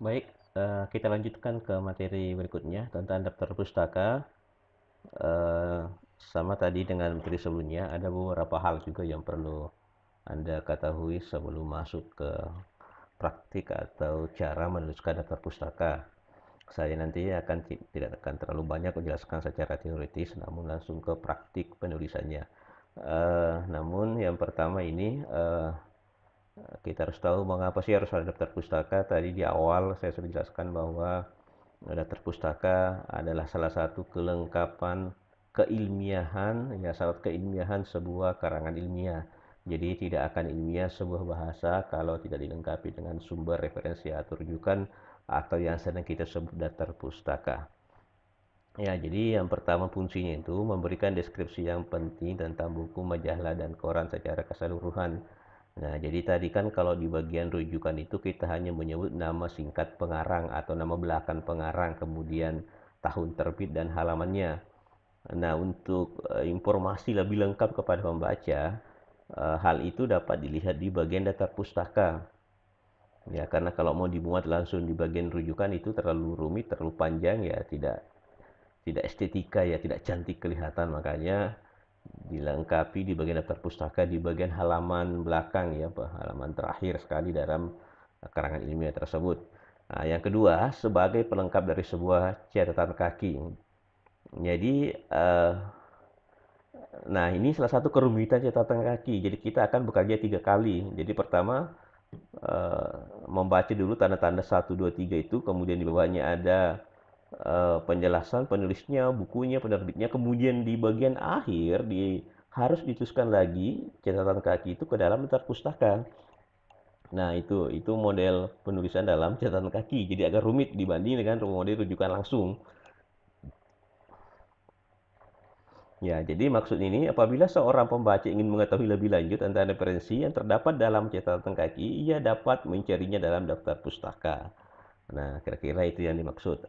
Baik, kita lanjutkan ke materi berikutnya tentang daftar pustaka. Eh, Sama tadi dengan materi sebelumnya, ada beberapa hal juga yang perlu Anda ketahui sebelum masuk ke praktik atau cara menuliskan daftar pustaka. Saya nanti tidak akan terlalu banyak menjelaskan secara teoritis, namun langsung ke praktik penulisannya. Namun yang pertama ini kita harus tahu mengapa sih harus ada daftar pustaka. Tadi di awal saya sudah jelaskan bahwa daftar pustaka adalah salah satu kelengkapan keilmiahan, ya syarat keilmiahan sebuah karangan ilmiah. Jadi tidak akan ilmiah sebuah bahasa kalau tidak dilengkapi dengan sumber referensi atau rujukan atau yang sedang kita sebut daftar pustaka. Ya, jadi yang pertama fungsinya itu memberikan deskripsi yang penting tentang buku, majalah, dan koran secara keseluruhan. Nah, jadi tadi kan kalau di bagian rujukan itu kita hanya menyebut nama singkat pengarang atau nama belakang pengarang, kemudian tahun terbit dan halamannya. Nah, untuk informasi lebih lengkap kepada pembaca, hal itu dapat dilihat di bagian daftar pustaka. Ya, karena kalau mau dimuat langsung di bagian rujukan itu terlalu rumit, terlalu panjang, ya tidak estetika, ya tidak cantik kelihatan. Makanya dilengkapi di bagian daftar pustaka di bagian halaman belakang, ya halaman terakhir sekali dalam karangan ilmiah tersebut. Nah, yang kedua, sebagai pelengkap dari sebuah catatan kaki. Jadi nah ini salah satu kerumitan catatan kaki. Jadi kita akan bekerja 3 kali. Jadi pertama eh, membaca dulu tanda-tanda 1, 2, 3 itu, kemudian di bawahnya ada penjelasan penulisnya, bukunya, penerbitnya, kemudian di bagian akhir harus dituliskan lagi catatan kaki itu ke dalam daftar pustaka. Nah, itu model penulisan dalam catatan kaki. Jadi agak rumit dibanding dengan model rujukan langsung. Ya, jadi maksud ini apabila seorang pembaca ingin mengetahui lebih lanjut tentang referensi yang terdapat dalam catatan kaki, ia dapat mencarinya dalam daftar pustaka. Nah, kira-kira itu yang dimaksud.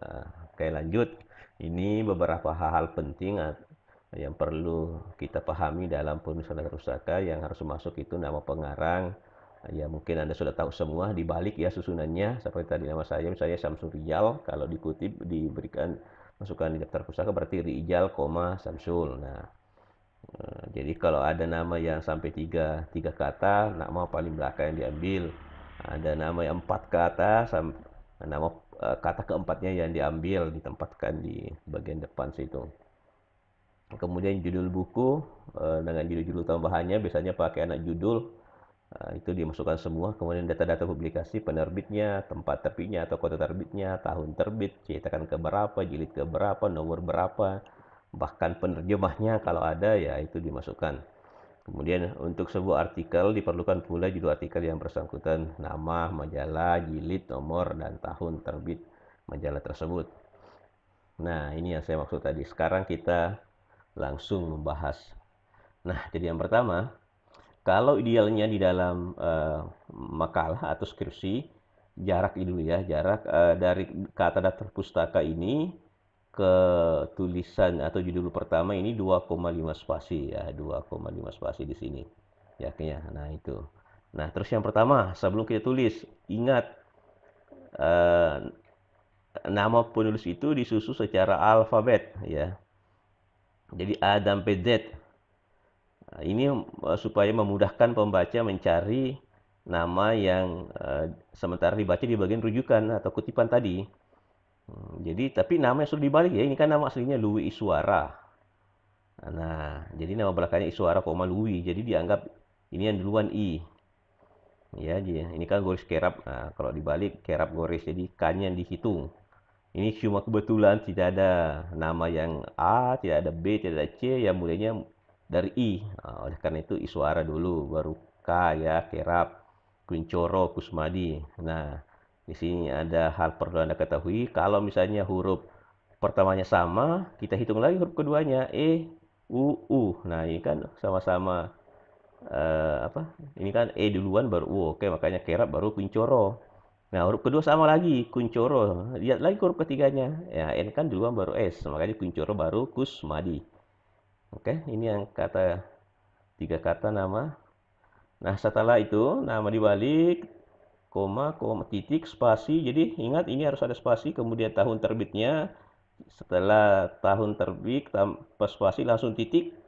Oke, lanjut. Ini beberapa hal-hal penting yang perlu kita pahami dalam penulisan daftar pustaka. Yang harus masuk itu nama pengarang. Ya, mungkin Anda sudah tahu semua di balik ya susunannya. Seperti tadi nama saya, misalnya Samsul Rijal. Kalau dikutip, diberikan masukan di daftar pustaka berarti Rijal, Samsul. Nah, jadi kalau ada nama yang sampai tiga kata, nama paling belakang yang diambil. Ada nama yang 4 kata, nama kata keempatnya yang diambil, ditempatkan di bagian depan situ. Kemudian judul buku dengan judul-judul tambahannya biasanya pakai anak judul. Itu dimasukkan semua. Kemudian data-data publikasi, penerbitnya, tempat terbitnya atau kota terbitnya, tahun terbit, cetakan keberapa, jilid keberapa, nomor berapa, bahkan penerjemahnya kalau ada ya itu dimasukkan. Kemudian untuk sebuah artikel diperlukan pula judul artikel yang bersangkutan, nama, majalah, jilid, nomor, dan tahun terbit majalah tersebut. Nah, ini yang saya maksud tadi. Sekarang kita langsung membahas. Nah, jadi yang pertama, kalau idealnya di dalam makalah atau skripsi, jarak dulu ya, jarak dari kata daftar pustaka ini ke tulisan atau judul pertama ini 2,5 spasi ya, 2,5 spasi di sini. Yaknya. Nah, itu. Nah, terus yang pertama, sebelum kita tulis, ingat eh, nama penulis itu disusun secara alfabet ya. Jadi A sampai Z. Nah, ini supaya memudahkan pembaca mencari nama yang sementara dibaca di bagian rujukan atau kutipan tadi. Jadi tapi nama yang sudah dibalik ya, ini kan nama aslinya Louis Iswara. Nah, jadi nama belakangnya Iswara, Louis. Jadi dianggap ini yang duluan I. Ya, ini kan goris kerap. Nah, kalau dibalik kerap goris, jadi K-nya dihitung. Ini cuma kebetulan tidak ada nama yang A, tidak ada B, tidak ada C, yang mulainya dari I. Nah, oleh karena itu Iswara dulu, baru K ya, Kerap, Kuncoro, Kusmadi. Nah, di sini ada hal perlu Anda ketahui. Kalau misalnya huruf pertamanya sama, kita hitung lagi huruf keduanya, E, U, U. Nah, ini kan sama-sama apa? Ini kan E duluan baru U. Oke, makanya Kerap baru Kuncoro. Nah, huruf kedua sama lagi, Kuncoro. Lihat lagi huruf ketiganya. Ya, N kan duluan baru S. Makanya Kuncoro baru Kusmadi. Oke, ini yang 3 kata nama. Nah, setelah itu nama dibalik, koma, titik, spasi. Jadi ingat ini harus ada spasi, kemudian tahun terbitnya. Setelah tahun terbit tanpa spasi langsung titik,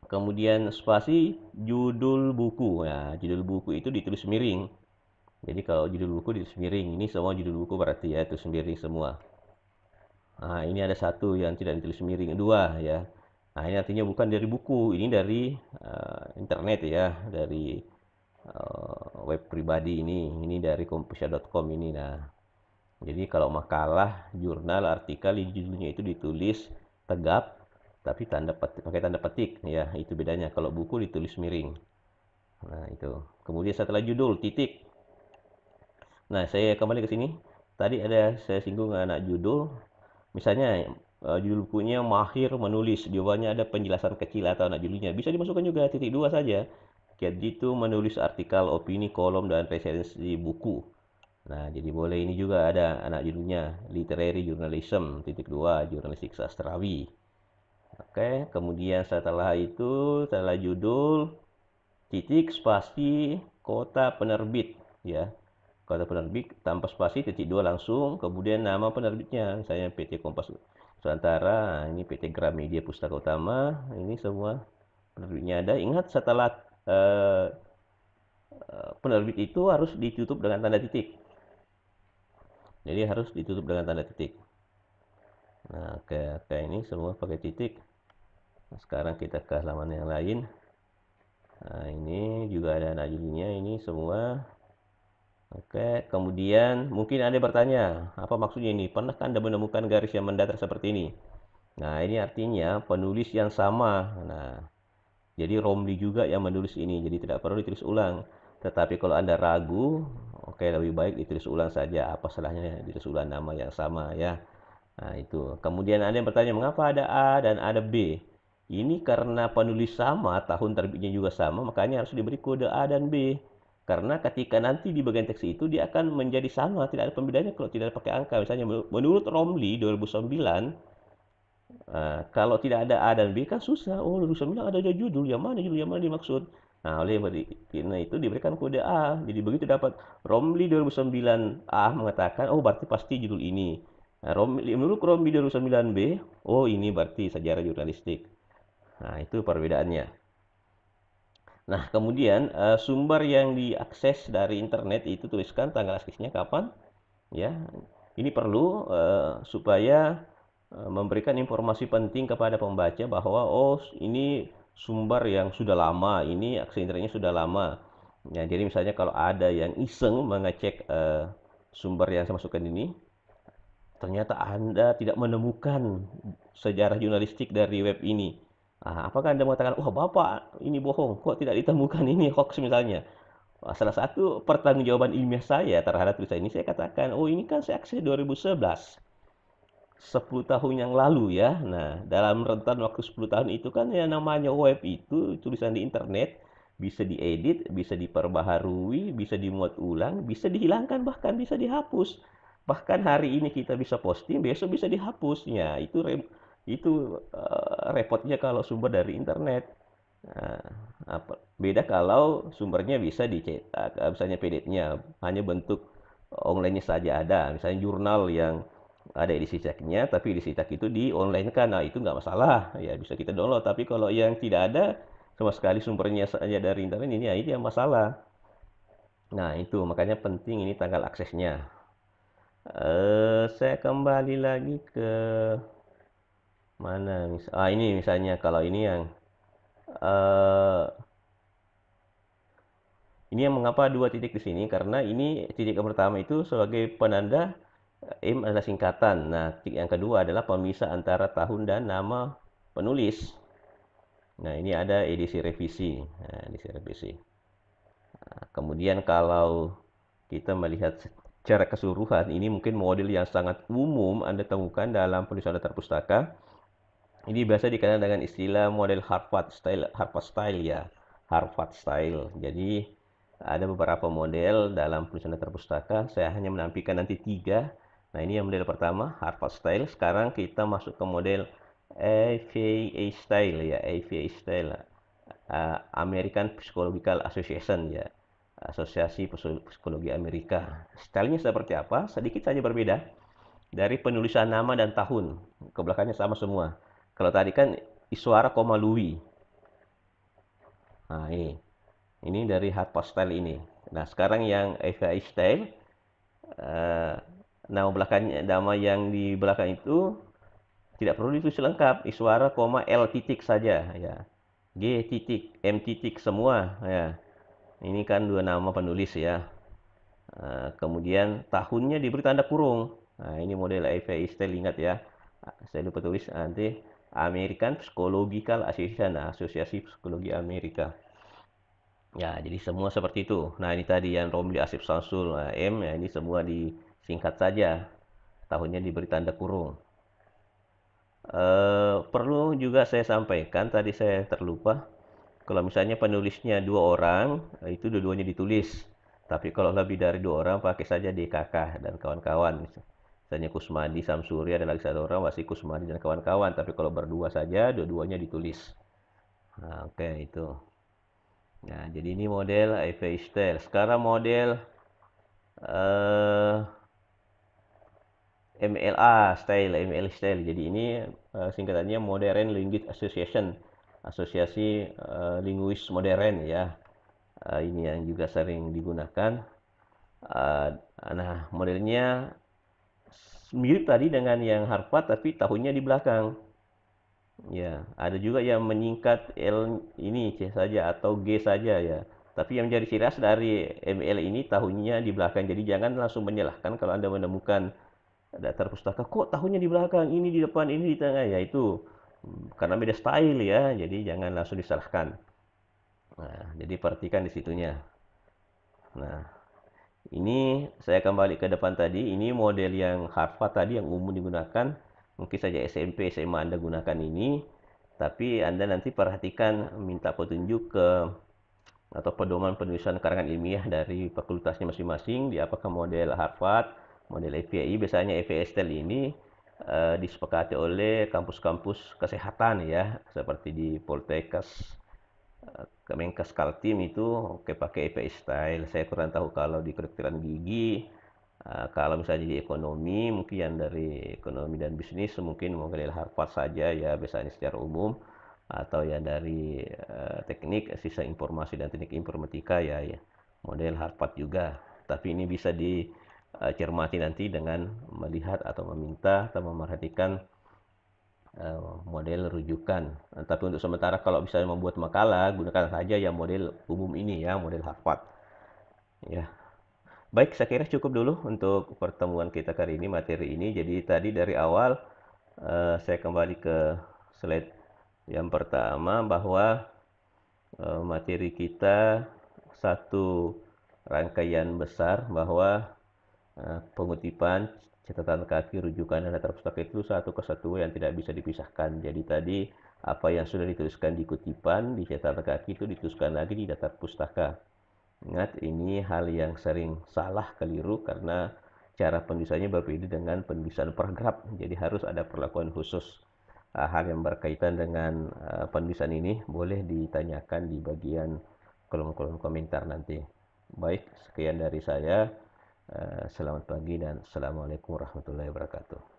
kemudian spasi, judul buku. Nah, judul buku itu ditulis miring. Jadi kalau judul buku ditulis miring, ini semua judul buku berarti ya itu miring semua. Nah, ini ada satu yang tidak ditulis miring, dua ya. Nah, ini artinya bukan dari buku, ini dari internet ya, dari web pribadi ini dari kompusia.com ini. Nah, jadi kalau makalah, jurnal, artikel, judulnya itu ditulis tegap, tapi pakai tanda petik ya, itu bedanya. Kalau buku ditulis miring. Nah, itu. Kemudian setelah judul, titik. Nah, saya kembali ke sini. Tadi ada saya singgung anak judul. Misalnya judul bukunya Mahir Menulis, di bawahnya ada penjelasan kecil atau anak judulnya. Bisa dimasukkan juga titik dua saja. Kayak gitu menulis artikel, opini, kolom, dan resensi buku. Nah, jadi boleh ini juga ada anak judulnya Literary Journalism, titik dua, jurnalistik sastrawi. Oke, kemudian setelah judul, titik, spasi, kota penerbit, ya. Kota penerbit tanpa spasi, titik dua langsung, kemudian nama penerbitnya, misalnya PT Kompas Nusantara, ini PT Gramedia Pustaka Utama, ini semua penerbitnya ada. Ingat setelah eh, penerbit itu harus ditutup dengan tanda titik. Jadi harus ditutup dengan tanda titik. Nah, kayak ini semua pakai titik. Nah, sekarang kita ke halaman yang lain. Nah, ini juga ada judulnya ini semua. Oke, kemudian mungkin Anda bertanya, apa maksudnya ini? Pernahkah Anda menemukan garis yang mendatar seperti ini? Nah, ini artinya penulis yang sama. Nah, jadi Romli juga yang menulis ini, jadi tidak perlu ditulis ulang. Tetapi kalau Anda ragu, oke lebih baik ditulis ulang saja. Apa salahnya ditulis ulang nama yang sama ya. Nah, itu. Kemudian ada yang bertanya, mengapa ada A dan ada B? Ini karena penulis sama, tahun terbitnya juga sama, makanya harus diberi kode A dan B. Karena ketika nanti di bagian teks itu, dia akan menjadi sama, tidak ada pembedanya kalau tidak pakai angka. Misalnya, menurut Romli 2009, kalau tidak ada A dan B kan susah. Oh, 2009 ada judul, judul yang mana dimaksud? Nah, karena itu diberikan kode A. Jadi begitu dapat Romli 2009 A mengatakan, oh berarti pasti judul ini. Nah, menurut Romli 2009 B, oh ini berarti sejarah jurnalistik. Nah, itu perbedaannya. Nah, kemudian sumber yang diakses dari internet itu tuliskan tanggal aksesnya kapan, ya. Ini perlu supaya memberikan informasi penting kepada pembaca bahwa oh ini sumber yang sudah lama, ini akses internetnya sudah lama. Ya, jadi misalnya kalau ada yang iseng mengecek sumber yang saya masukkan ini, ternyata Anda tidak menemukan sejarah jurnalistik dari web ini. Apakah Anda mengatakan, wah Bapak ini bohong, kok tidak ditemukan ini hoax misalnya? Salah satu pertanggungjawaban ilmiah saya terhadap tulisan ini, saya katakan, oh ini kan saya akses 2011. 10 tahun yang lalu ya. Nah, dalam rentan waktu 10 tahun itu kan yang namanya web itu tulisan di internet bisa diedit, bisa diperbaharui, bisa dimuat ulang, bisa dihilangkan, bahkan bisa dihapus. Bahkan hari ini kita bisa posting, besok bisa dihapusnya. Itu repotnya kalau sumber dari internet. Nah, beda kalau sumbernya bisa dicetak, misalnya PDF-nya hanya bentuk online-nya saja ada, misalnya jurnal yang ada edisi cetaknya, tapi edisi cetak itu di online kan, nah itu nggak masalah, ya bisa kita download. Tapi kalau yang tidak ada sama sekali sumbernya saja dari internet ini, ya ini yang masalah. Nah itu makanya penting ini tanggal aksesnya. Saya kembali lagi ke mana? Ini misalnya kalau ini yang eh, ini yang mengapa dua titik di sini karena ini titik yang pertama itu sebagai penanda M adalah singkatan. Nah, titik yang kedua adalah pemisah antara tahun dan nama penulis. Nah, ini ada edisi revisi. Nah, edisi revisi. Nah, kemudian kalau kita melihat secara keseluruhan, ini mungkin model yang sangat umum Anda temukan dalam penulisan latar pustaka. Ini biasa dikenal dengan istilah model Harvard style ya, Harvard style. Jadi ada beberapa model dalam penulisan latar pustaka. Saya hanya menampilkan nanti tiga. Nah ini yang model pertama Harvard style. Sekarang kita masuk ke model AVA style ya, AVA style, American Psychological Association ya. Asosiasi Psikologi Amerika. Stylenya seperti apa? Sedikit saja berbeda. Dari penulisan nama dan tahun, ke belakangnya sama semua. Kalau tadi kan Iswara, Louis. Nah, ini dari hard style ini. Nah, sekarang yang FAI style, eh, nama yang di belakang itu tidak perlu ditulis lengkap, Iswara, L titik saja ya. G titik, M titik semua ya. Ini kan dua nama penulis ya. Kemudian tahunnya diberi tanda kurung. Nah, ini model FAI style, ingat ya. Saya lupa tulis nanti, American Psychological Association, Asosiasi Psikologi Amerika. Ya, jadi semua seperti itu. Nah, ini tadi yang Romli Asif Samsul, M, ya ini semua disingkat saja. Tahunnya diberi tanda kurung. Perlu juga saya sampaikan, tadi saya terlupa. Kalau misalnya penulisnya dua orang, itu dua-duanya ditulis. Tapi kalau lebih dari dua orang, pakai saja DKK dan kawan-kawan. Misalnya Kusmadi, Samsuri, ada lagi satu orang, masih Kusmadi dan kawan-kawan. Tapi kalau berdua saja, dua-duanya ditulis. Nah, oke, itu. Nah, jadi ini model FA style. Sekarang model eh, MLA style. Jadi ini singkatannya Modern Linguist Association, Asosiasi Linguis Modern ya. Ini yang juga sering digunakan. Uh, nah, modelnya mirip tadi dengan yang Harvard, tapi tahunnya di belakang. Ya, ada juga yang menyingkat L ini C saja atau G saja ya. Tapi yang menjadi ciri khas dari ML ini tahunnya di belakang. Jadi jangan langsung menyalahkan kalau Anda menemukan daftar pustaka kok tahunnya di belakang, ini di depan, ini di tengah. Ya itu karena beda style ya. Jadi jangan langsung disalahkan. Nah, jadi perhatikan di situnya. Nah, ini saya kembali ke depan tadi. Ini model yang Harvard tadi yang umum digunakan. Mungkin saja SMP, SMA Anda gunakan ini. Tapi Anda nanti perhatikan, minta petunjuk ke atau pedoman penulisan karangan ilmiah dari fakultasnya masing-masing. Di apakah model Harvard, model FPI. Biasanya FPI style ini disepakati oleh kampus-kampus kesehatan ya. Seperti di Poltekkes, Kemenkes Kaltim itu oke pakai EPI style. Saya kurang tahu kalau di kedokteran gigi. Kalau misalnya di ekonomi, mungkin yang dari ekonomi dan bisnis mungkin model Harvard saja ya biasanya secara umum. Atau yang dari teknik sisa informasi dan teknik informatika ya, ya model Harvard juga. Tapi ini bisa dicermati nanti dengan melihat atau meminta atau memerhatikan model rujukan. Tapi untuk sementara kalau bisa membuat makalah, gunakan saja yang model umum ini ya, model Harvard. Ya. Baik, saya kira cukup dulu untuk pertemuan kita kali ini, materi ini. Jadi tadi dari awal saya kembali ke slide yang pertama bahwa materi kita satu rangkaian besar bahwa pengutipan catatan kaki, rujukan, dan daftar pustaka itu satu kesatuan yang tidak bisa dipisahkan. Jadi tadi apa yang sudah dituliskan di kutipan, di catatan kaki itu dituliskan lagi di daftar pustaka. Ingat, ini hal yang sering salah, keliru karena cara penulisannya berbeda dengan penulisan paragraf. Jadi harus ada perlakuan khusus. Hal yang berkaitan dengan penulisan ini boleh ditanyakan di bagian kolom-kolom komentar nanti. Baik, sekian dari saya. Selamat pagi dan assalamualaikum warahmatullahi wabarakatuh.